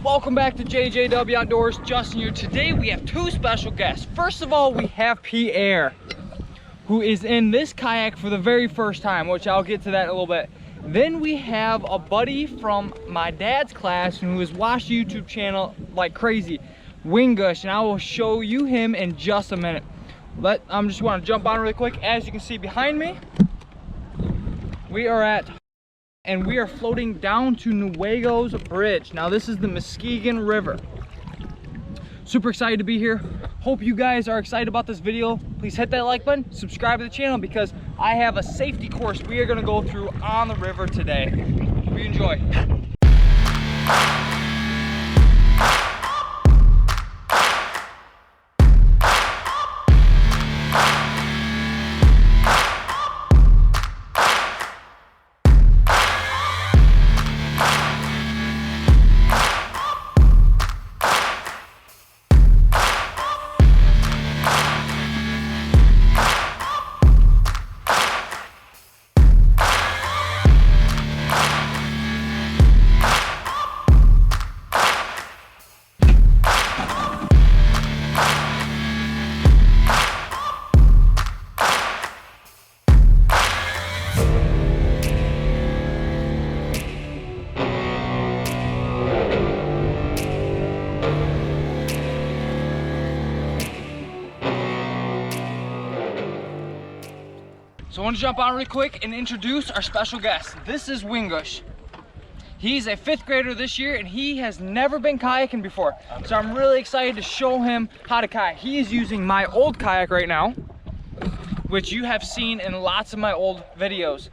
Welcome back to JJW Outdoors. Justin here. Today we have two special guests. First of all, we have Pierre, who is in this kayak for the very first time, which I'll get to that in a little bit. Then we have a buddy from my dad's class who has watched the YouTube channel like crazy, Wingush, and I will show you him in just a minute. I'm just want to jump on really quick. As you can see behind me, we are floating down to Nuego's Bridge. Now this is the Muskegon River. Super excited to be here. Hope you guys are excited about this video. Please hit that like button, subscribe to the channel because I have a safety course we are gonna go through on the river today. Hope you enjoy. So I want to jump on really quick and introduce our special guest. This is Wingush. He's a 5th grader this year and he has never been kayaking before. So I'm really excited to show him how to kayak. He is using my old kayak right now, which you have seen in lots of my old videos.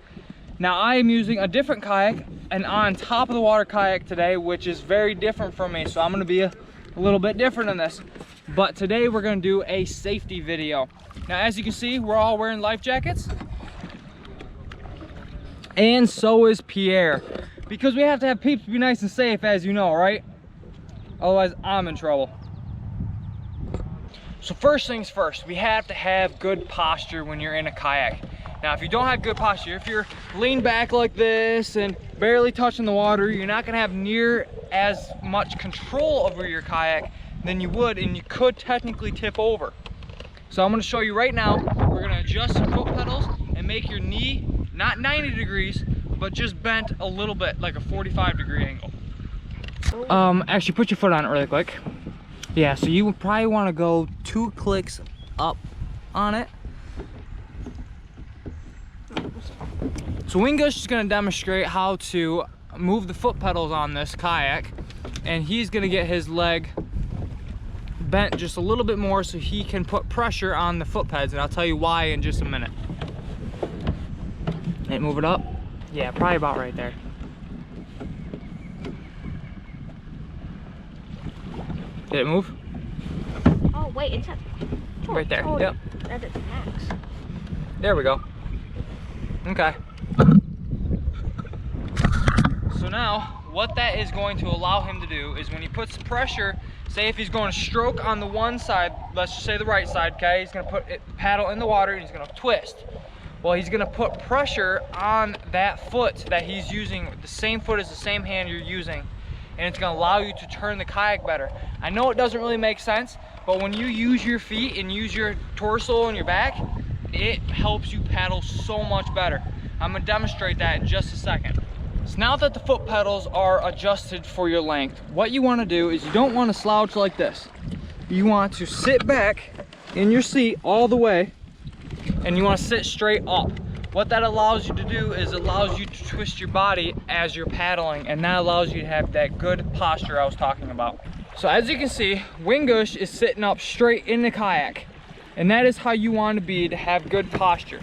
Now I am using a different kayak, an on top of the water kayak today, which is very different from me. So I'm gonna be a little bit different in this. But today we're gonna do a safety video. Now as you can see, we're all wearing life jackets. And so is Pierre, because we have to have peeps be nice and safe, as you know, right? Otherwise I'm in trouble. So first things first, we have to have good posture when you're in a kayak. Now if you don't have good posture, if you're leaned back like this and barely touching the water, you're not gonna have near as much control over your kayak than you would, and you could technically tip over. So I'm gonna show you right now. We're gonna adjust the foot pedals and make your knee not 90 degrees, but just bent a little bit, like a 45-degree angle. Actually put your foot on it really quick. Yeah, so you would probably want to go 2 clicks up on it. So Wingush is going to demonstrate how to move the foot pedals on this kayak, and he's going to get his leg bent just a little bit more so he can put pressure on the foot pads, and I'll tell you why in just a minute. And move it up. Yeah, probably about right there. Did it move? Oh wait, it's right there. Yep. That is max. There we go. Okay. So now, what that is going to allow him to do is when he puts pressure, say if he's going to stroke on the one side, let's just say the right side, okay? He's going to put the paddle in the water and he's going to twist. Well, he's gonna put pressure on that foot that he's using, the same foot as the same hand you're using, and it's gonna allow you to turn the kayak better. I know it doesn't really make sense, but when you use your feet and use your torso and your back, it helps you paddle so much better. I'm gonna demonstrate that in just a second. So now that the foot pedals are adjusted for your length, what you wanna do is you don't wanna slouch like this. You want to sit back in your seat all the way, and you want to sit straight up. What that allows you to do is allows you to twist your body as you're paddling, and that allows you to have that good posture I was talking about. So as you can see, Wingush is sitting up straight in the kayak, and that is how you want to be to have good posture.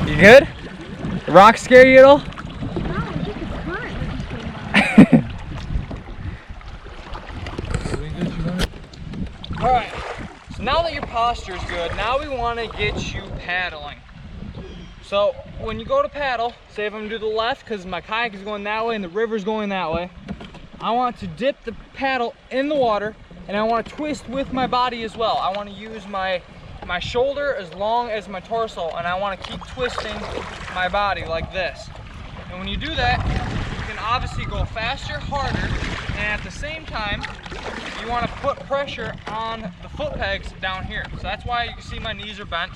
You good? The rocks scare you at all? Alright, so now that your posture is good, now we want to get you paddling. So when you go to paddle, say if I'm going to do the left because my kayak is going that way and the river's going that way, I want to dip the paddle in the water and I want to twist with my body as well. I want to use my shoulder as long as my torso, and I want to keep twisting my body like this. And when you do that, you can obviously go faster, harder, and at the same time, you want to put pressure on the foot pegs down here. So that's why you can see my knees are bent.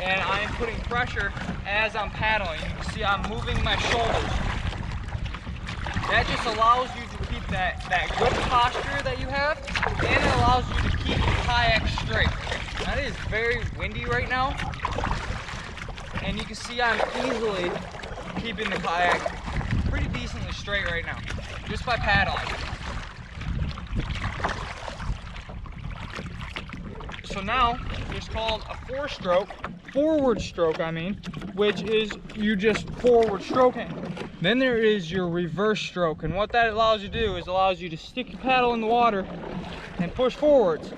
And I am putting pressure as I'm paddling. You can see I'm moving my shoulders. That just allows you to keep that good posture that you have, and it allows you to keep the kayak straight. Now, it is very windy right now, and you can see I'm easily keeping the kayak pretty decently straight right now, just by paddling. So now, there's called a forward stroke, which is you just forward stroking. Then there is your reverse stroke, and what that allows you to do is allows you to stick your paddle in the water and push forwards.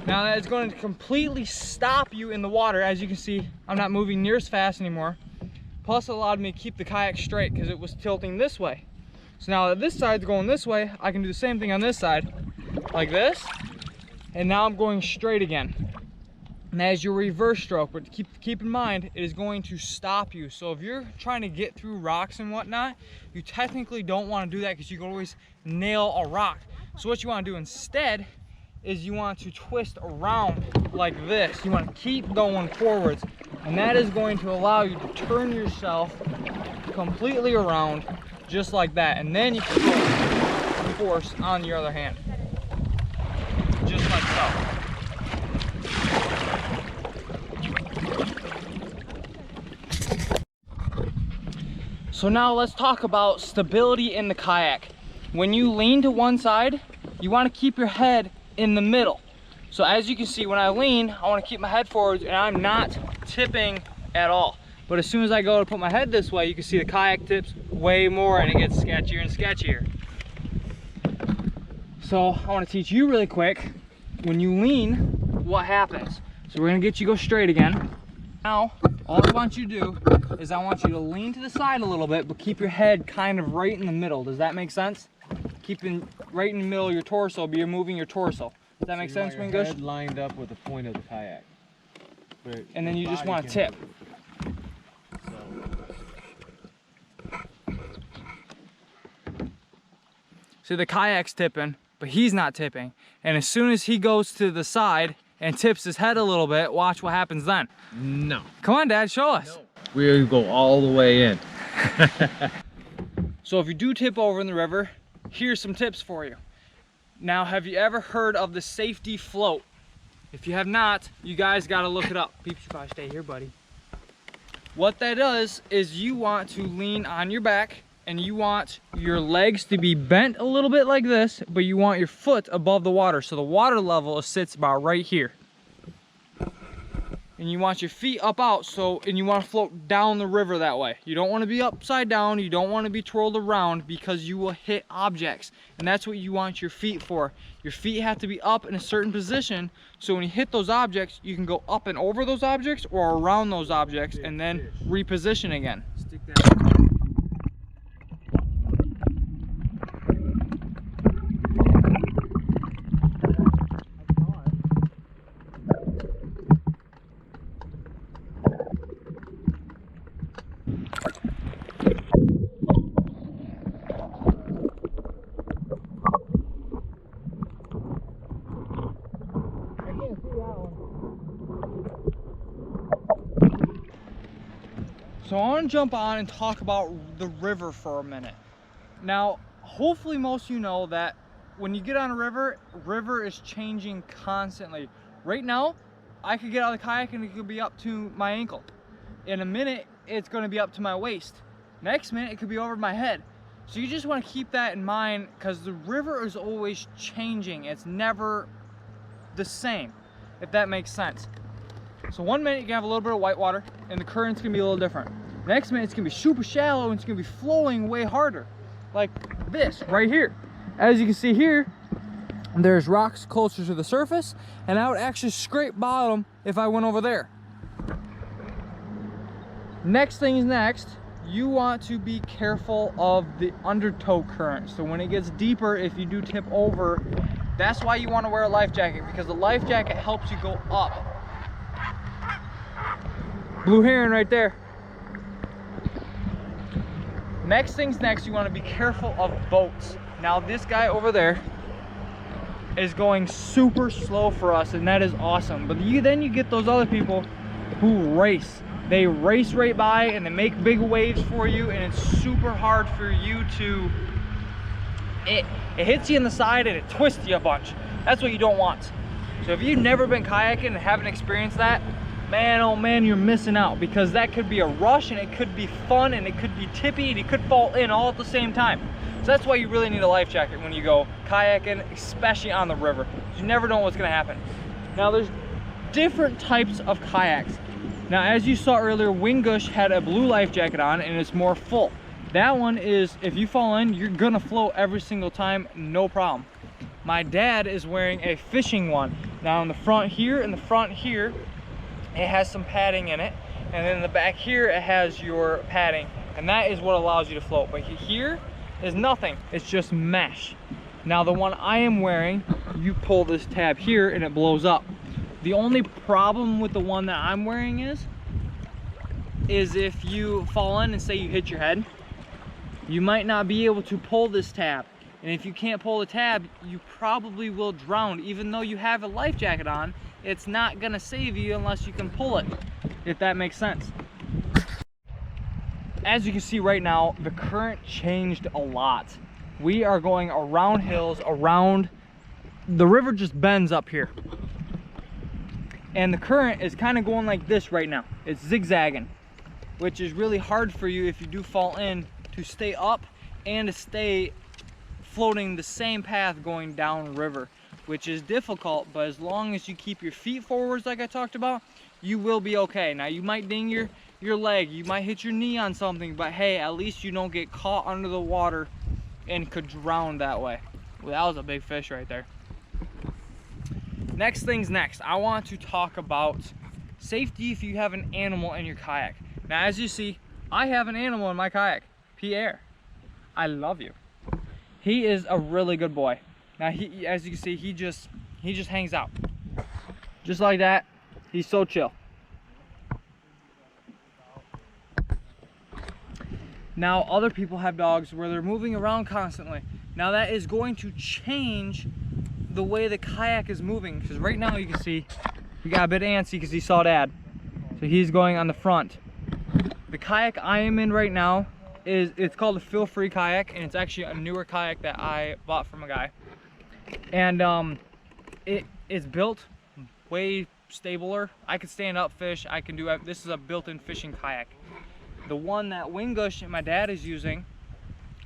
Now that is going to completely stop you in the water. As you can see, I'm not moving near as fast anymore. Plus it allowed me to keep the kayak straight because it was tilting this way. So now that this side's going this way, I can do the same thing on this side, like this, and now I'm going straight again. And that is your reverse stroke, but keep in mind, it is going to stop you. So if you're trying to get through rocks and whatnot, you technically don't want to do that because you can always nail a rock. So what you want to do instead is you want to twist around like this. You want to keep going forwards, and that is going to allow you to turn yourself completely around just like that. And then you can go force on your other hand, just like so. So now let's talk about stability in the kayak. When you lean to one side, you want to keep your head in the middle. So as you can see, when I lean, I want to keep my head forwards and I'm not tipping at all. But as soon as I go to put my head this way, you can see the kayak tips way more and it gets sketchier and sketchier. So I want to teach you really quick, when you lean, what happens. So we're going to get you go straight again. Now, all I want you to do is I want you to lean to the side a little bit, but keep your head kind of right in the middle. Does that make sense? Keeping right in the middle of your torso, but you're moving your torso. Does that make sense? Your head lined up with the point of the kayak. And then you just want to tip. See, the kayak's tipping, but he's not tipping. And as soon as he goes to the side and tips his head a little bit, watch what happens then. No. Come on, Dad, show us. No. We go all the way in. So if you do tip over in the river, here's some tips for you. Now, have you ever heard of the safety float? If you have not, you guys gotta look it up. Peeps, you probably stay here, buddy. What that does is you want to lean on your back and you want your legs to be bent a little bit like this, but you want your foot above the water. So the water level sits about right here. And you want your feet up out, and you want to float down the river that way. You don't want to be upside down, you don't want to be twirled around because you will hit objects. And that's what you want your feet for. Your feet have to be up in a certain position, so when you hit those objects, you can go up and over those objects or around those objects and then reposition again. Stick that. So I want to jump on and talk about the river for a minute. Now, hopefully most of you know that when you get on a river is changing constantly. Right now, I could get out of the kayak and it could be up to my ankle. In a minute, it's going to be up to my waist. Next minute, it could be over my head. So you just want to keep that in mind because the river is always changing. It's never the same, if that makes sense. So one minute you can have a little bit of white water and the current's gonna be a little different. Next minute it's gonna be super shallow and it's gonna be flowing way harder. Like this right here. As you can see here, there's rocks closer to the surface and I would actually scrape bottom if I went over there. Next thing is next, you want to be careful of the undertow current. So when it gets deeper, if you do tip over, that's why you want to wear a life jacket, because the life jacket helps you go up. Blue heron right there. Next things next, you want to be careful of boats. Now this guy over there is going super slow for us, and that is awesome. But then you get those other people who race. They race right by and they make big waves for you, and it's super hard for you to, it hits you in the side and it twists you a bunch. That's what you don't want. So if you've never been kayaking and haven't experienced that, man, oh man, you're missing out, because that could be a rush and it could be fun and it could be tippy and you could fall in all at the same time. So that's why you really need a life jacket when you go kayaking, especially on the river. You never know what's gonna happen. Now there's different types of kayaks. Now as you saw earlier, Wingush had a blue life jacket on and it's more full. That one is, if you fall in, you're gonna float every single time, no problem. My dad is wearing a fishing one. Now in the front here and the front here, it has some padding in it, and then in the back here it has your padding, and that is what allows you to float. But here is nothing, it's just mesh. Now the one I am wearing, you pull this tab here and it blows up. The only problem with the one that I'm wearing is if you fall in and say you hit your head, you might not be able to pull this tab. And if you can't pull the tab, you probably will drown. Even though you have a life jacket on, it's not gonna save you unless you can pull it, if that makes sense. As you can see right now, the current changed a lot. We are going around hills, around, the river just bends up here. And the current is kind of going like this right now. It's zigzagging, which is really hard for you if you do fall in to stay up and to stay floating the same path going down river, which is difficult. But as long as you keep your feet forwards like I talked about, you will be okay. Now you might ding your leg, you might hit your knee on something, but hey, at least you don't get caught under the water and could drown that way. Well, that was a big fish right there. Next things next, I want to talk about safety if you have an animal in your kayak. Now as you see, I have an animal in my kayak, Pierre. I love you. He is a really good boy. Now he, as you can see, he just hangs out. Just like that. He's so chill. Now other people have dogs where they're moving around constantly. Now that is going to change the way the kayak is moving, because right now you can see he got a bit antsy because he saw Dad. So he's going on the front. The kayak I am in right now it's called a Feel Free kayak, and it's actually a newer kayak that I bought from a guy. And it's built way stabler. I can stand up fish. I can do, this is a built-in fishing kayak. The one that Wingush and my dad is using,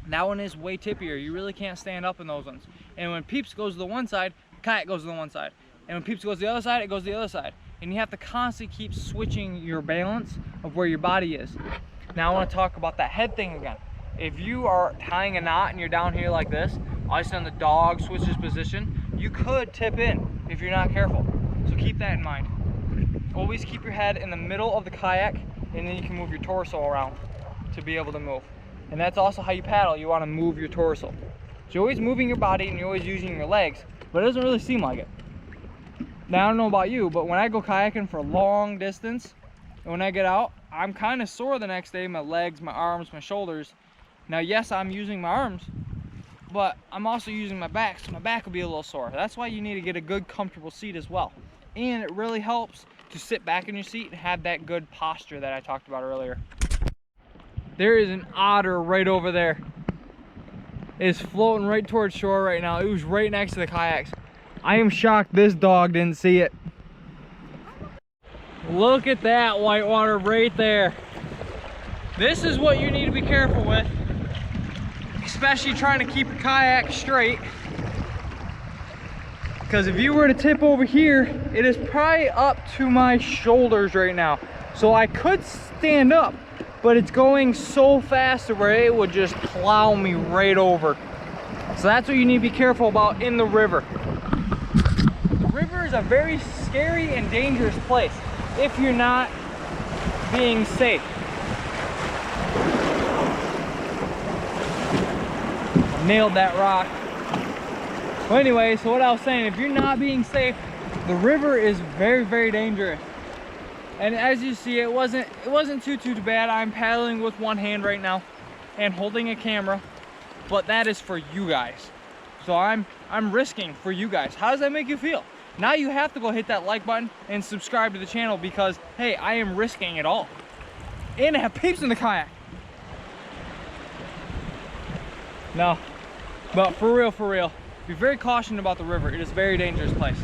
that one is way tippier. You really can't stand up in those ones. And when Peeps goes to the one side, the kayak goes to the one side. And when Peeps goes to the other side, it goes to the other side. And you have to constantly keep switching your balance of where your body is. Now I want to talk about that head thing again. If you are tying a knot and you're down here like this, all of a sudden the dog switches position, you could tip in if you're not careful. So keep that in mind. Always keep your head in the middle of the kayak, and then you can move your torso around to be able to move. And that's also how you paddle. You want to move your torso. So you're always moving your body and you're always using your legs, but it doesn't really seem like it. Now I don't know about you, but when I go kayaking for a long distance, and when I get out, I'm kind of sore the next day, my legs, my arms, my shoulders. Now yes, I'm using my arms, but I'm also using my back, so my back will be a little sore. That's why you need to get a good comfortable seat as well. And it really helps to sit back in your seat and have that good posture that I talked about earlier. There is an otter right over there. It is floating right towards shore right now. It was right next to the kayaks. I am shocked this dog didn't see it. Look at that whitewater right there. This is what you need to be careful with, especially trying to keep your kayak straight. Because if you were to tip over here, it is probably up to my shoulders right now. So I could stand up, but it's going so fast where it would just plow me right over. So that's what you need to be careful about in the river. The river is a very scary and dangerous place if you're not being safe. Nailed that rock. Well, anyway, so what I was saying, if you're not being safe, the river is very, very dangerous. And as you see, it wasn't too bad. I'm paddling with one hand right now, and holding a camera, but that is for you guys. So I'm risking for you guys. How does that make you feel? Now you have to go hit that like button and subscribe to the channel because, hey, I am risking it all. And I have peeps in the kayak. No, but for real, be very cautious about the river. It is a very dangerous place.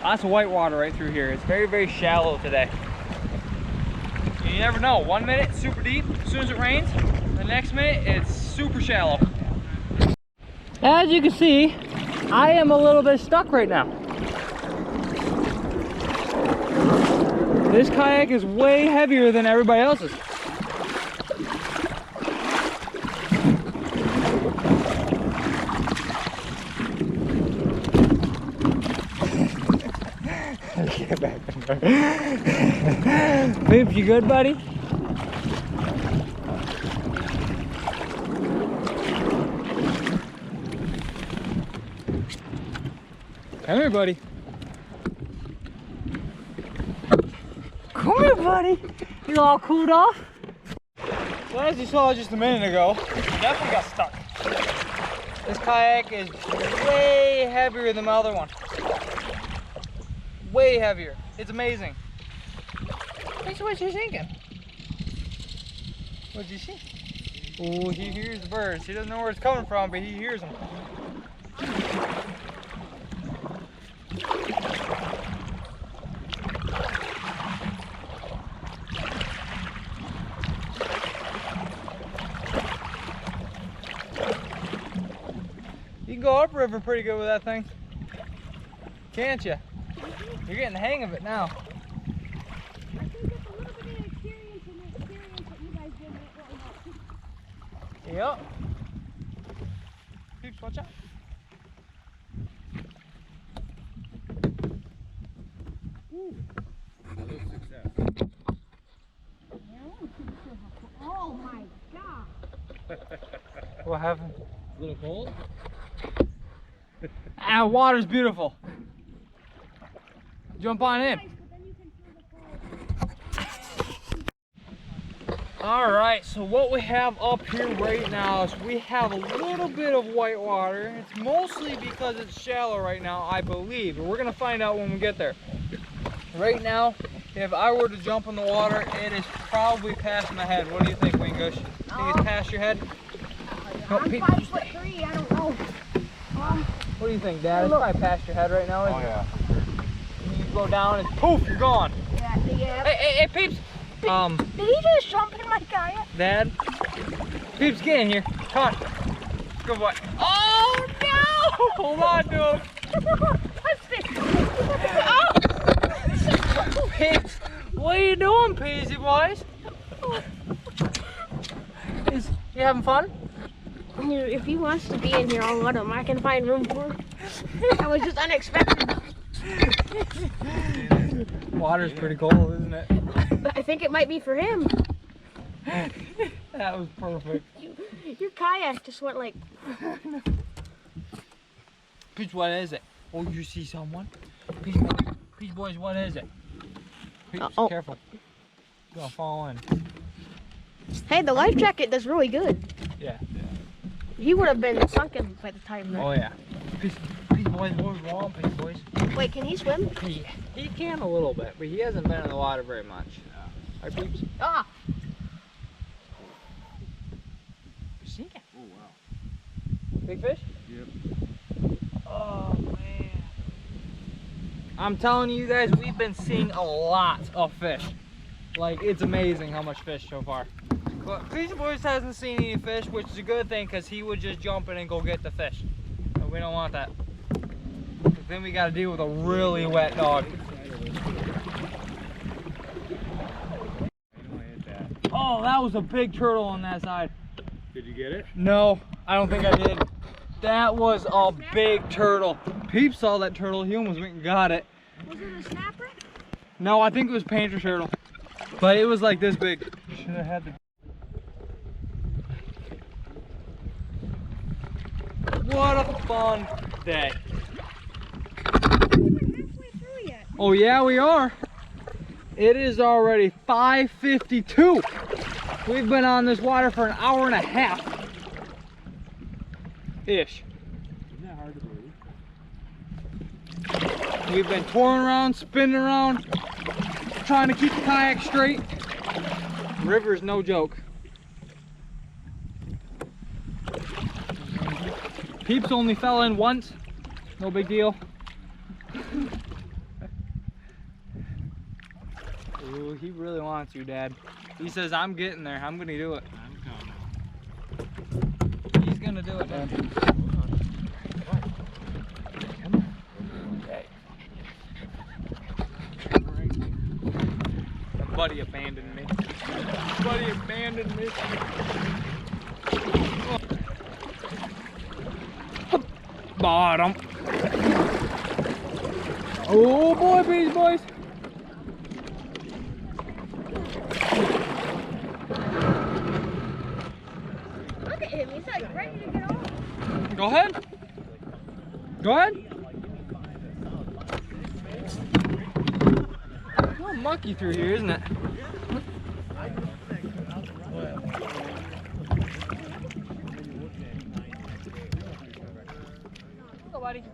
Lots of white water right through here. It's very, very shallow today. And you never know. 1 minute, super deep. As soon as it rains, the next minute, it's super shallow. As you can see, I am a little bit stuck right now. This kayak is way heavier than everybody else's. Get back in there. Peeps, you good, buddy? Come here, buddy. Come here, buddy. You all cooled off? Well, as you saw just a minute ago, we definitely got stuck. This kayak is way heavier than my other one. Way heavier. It's amazing. What you thinking? What'd you see? Oh, he hears the birds. He doesn't know where it's coming from, but he hears them. You can go upriver pretty good with that thing, can't you? You're getting the hang of it now. I think it's a little bit of experience and the experience that you guys did that really helped. Yep. Peeps, watch out. Ooh. Success. Oh my god. What happened? A little cold? Ah, water's beautiful. Jump on in. All right, so what we have up here right now is we have a little bit of white water. It's mostly because it's shallow right now, I believe, but we're gonna find out when we get there. Right now, if I were to jump in the water, it is probably past my head. What do you think, Wingush? Think it's past your head? I'm 5'3", I don't know. What do you think, Dad? It's probably past your head right now, isn't it? yeah. You go down and poof, you're gone. Yeah. Hey, Peeps. Did he just jump in my kayak? Dad. Peeps, get in here. Come on. Good boy. Oh no! Hold on to him. Peeps, what are you doing, Peasy boys? You having fun? If he wants to be in here, I'll let him. I can find room for him. That was just unexpected. Water's pretty cold, isn't it? But I think it might be for him. That was perfect. Your kayak just went like... Peach, what is it? Oh, you see someone? Peach boys, what is it? Peach, careful. You're gonna fall in. Hey, the life jacket does really good. Yeah. He would have been sunken by the time. Oh yeah. Peach boys, what was wrong, Peach boys? Wait, can he swim? He can a little bit, but he hasn't been in the water very much. Alright, Peeps? Ah! You see it? Oh, wow. Big fish? Yep. Oh man. I'm telling you guys, we've been seeing a lot of fish. Like, it's amazing how much fish so far. But Peach Boys hasn't seen any fish, which is a good thing because he would just jump in and go get the fish. But we don't want that. Then we got to deal with a really wet dog. Oh, that was a big turtle on that side. Did you get it? No, I don't think I did. That was a big turtle. Peep saw that turtle. He almost went and got it. Was it a snapper? No, I think it was painter turtle. But it was like this big. Should have had the... What a fun day. Oh yeah, we are. It is already 5:52. We've been on this water for an hour and a half. Ish. Isn't that hard to believe? We've been touring around, spinning around, trying to keep the kayak straight. River's no joke. Peeps only fell in once. No big deal. Ooh, he really wants you, Dad. He says, I'm getting there. I'm gonna do it. I'm coming. He's gonna do it, Dad. Come on. Okay. My buddy abandoned me. Buddy abandoned me. Bottom. Oh boy, please, boys. Look at him, he's like ready to get on. Go ahead. Go ahead. A little mucky through here, isn't it? Go, buddy.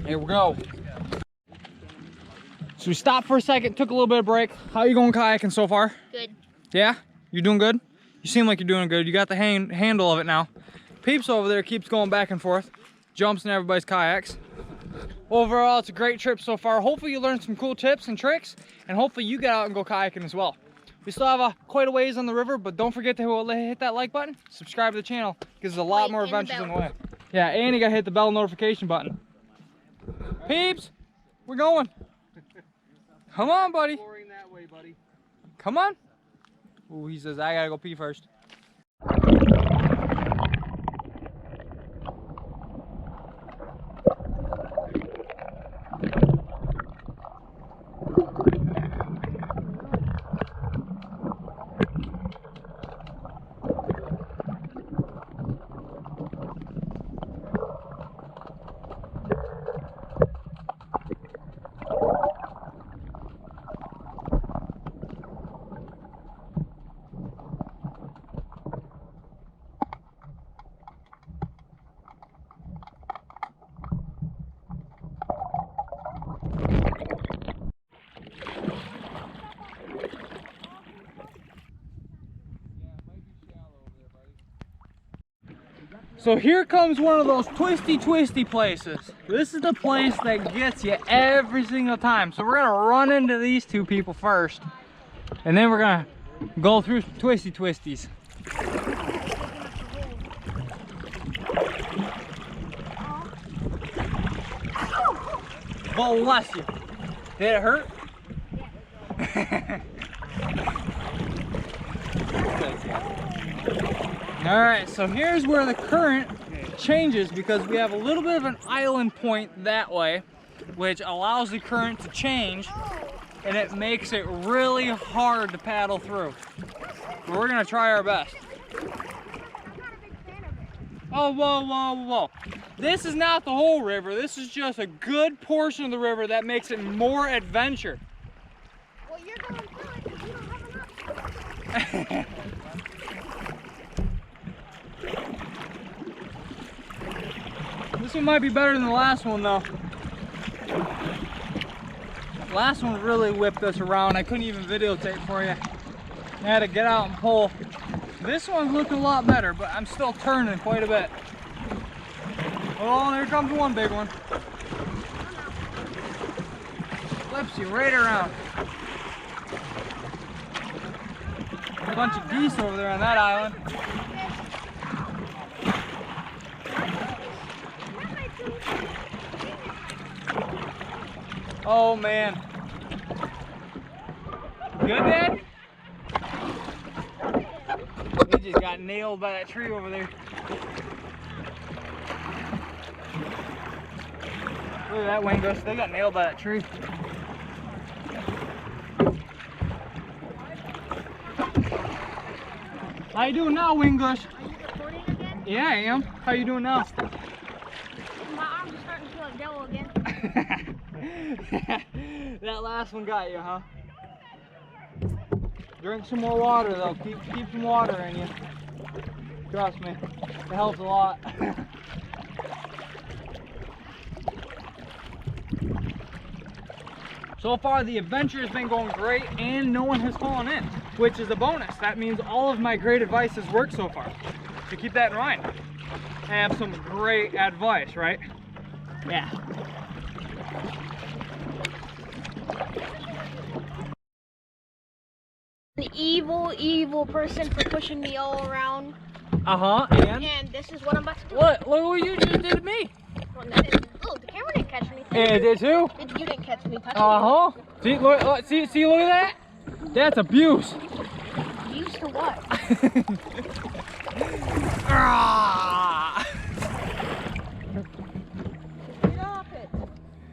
Here we go. So we stopped for a second, took a little bit of break. How you going kayaking so far? Good. Yeah? You're doing good? You seem like you're doing good. You got the handle of it now. Peeps over there keeps going back and forth, jumps in everybody's kayaks. Overall, it's a great trip so far. Hopefully you learned some cool tips and tricks, and hopefully you get out and go kayaking as well. We still have quite a ways on the river, but don't forget to hit that like button, subscribe to the channel, because there's a lot more adventures on the way. Yeah, and you gotta hit the bell notification button. Peeps, we're going. Come on, buddy. That way, buddy. Come on. Ooh, he says, I gotta go pee first. So here comes one of those twisty places. This is the place that gets you every single time. So we're gonna run into these two people first, and then we're gonna go through some twisties. Oh, bless you. Did it hurt? All right, so here's where the current changes, because we have a little bit of an island point that way, which allows the current to change, and it makes it really hard to paddle through. But we're gonna try our best. Oh, whoa. This is not the whole river. This is just a good portion of the river that makes it more adventure. Well, you're going through it because you don't have enough. This one might be better than the last one though. Last one really whipped us around. I couldn't even videotape for you. I had to get out and pull. This one's looking a lot better, but I'm still turning quite a bit. Oh, there comes one big one. Flips you right around. A bunch of geese over there on that island. Oh man. Good, Dad? He just got nailed by that tree over there. Look at that Wingus. They got nailed by that tree. How you doing now, Wingus? Are you recording again? Yeah, I am. How you doing now? My arms are starting to feel like jello again. That last one got you, huh? Drink some more water though. Keep some water in you. Trust me, it helps a lot. So far the adventure has been going great and no one has fallen in, which is a bonus. That means all of my great advice has worked so far. So keep that in mind. I have some great advice, right? Yeah. An evil person for pushing me all around. Uh-huh, And this is what I'm about to do. What? Look what you just did to me. Well, that didn't, oh, the camera didn't catch me. Yeah, it did too. You didn't catch me touching Uh-huh. See, look, see, look at that. That's abuse. you. Used to what? Ah. Stop it.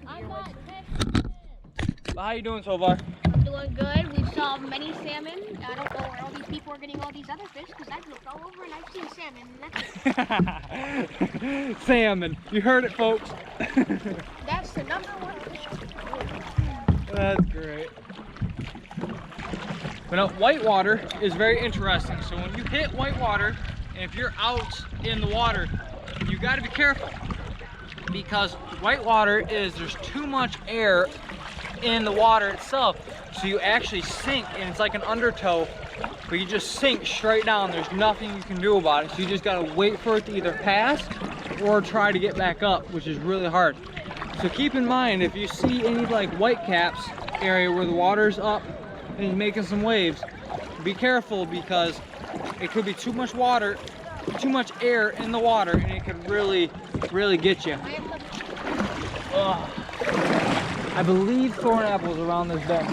I'm not catching it. How you doing so far? I'm doing good. We've solved many salmon. I don't know where all these people are getting all these other fish because I've looked all over and I've seen salmon. And that's it. Salmon. You heard it, folks. That's the #1 fish. That's great. But now, whitewater is very interesting. So when you hit whitewater, and if you're out in the water, you got to be careful because whitewater is there's too much air in the water itself, so you actually sink, and it's like an undertow, but you just sink straight down. There's nothing you can do about it, so you just got to wait for it to either pass or try to get back up, which is really hard. So keep in mind, if you see any like whitecaps area where the water's up and it's making some waves, be careful because it could be too much water, too much air in the water, and it could really get you. Ugh. I believe thorn apples around this bend.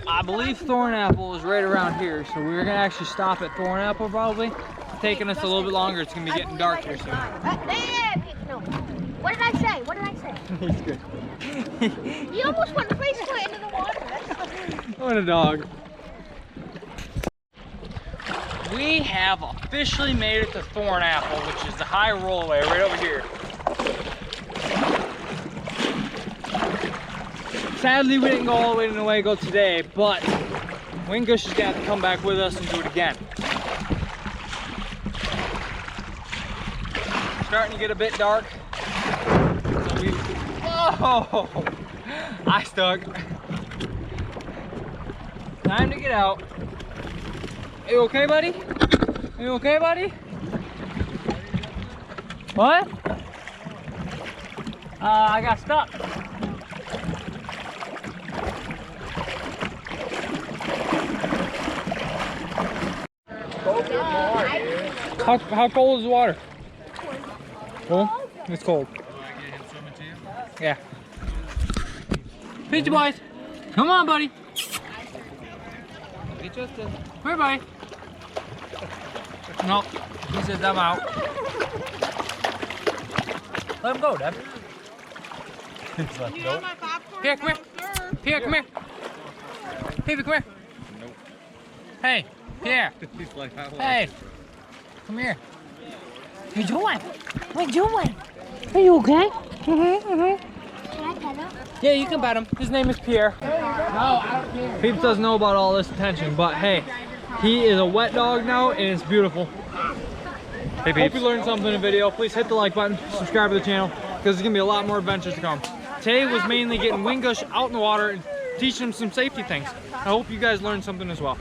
I believe thorn apple is right around here, so we're gonna actually stop at thorn apple probably. It's taking us a little bit longer. It's gonna be getting dark here soon. No. What did I say? What did I say? He's good. You almost put the face foot into the water. What a dog. We have officially made it to Thorn Apple, which is the high rollaway right over here. Sadly, we didn't go all the way to Newaygo today, but Wingush is gonna have to come back with us and do it again. Starting to get a bit dark. So whoa! I stuck. Time to get out. You okay, buddy? You okay, buddy? What? I got stuck. How cold is the water? Cold? It's cold. Yeah. Pizza boys, come on, buddy. Come here, buddy. No, he says I'm out. Let him go, Deb. He's like, nope. Here, come here. Here, come here. Peepy, come here. Nope. Hey, Pierre. He's like, hey, come here. What are you doing? What are you doing? Are you okay? Can I pet him? Yeah, you can pet him. His name is Pierre. No, I don't care. Peeps doesn't know about all this attention, but hey, he is a wet dog now, and it's beautiful. Hey, Peeps. Hope you learned something in the video. Please hit the like button, subscribe to the channel, because there's going to be a lot more adventures to come. Today was mainly getting Wingush out in the water and teaching him some safety things. I hope you guys learned something as well.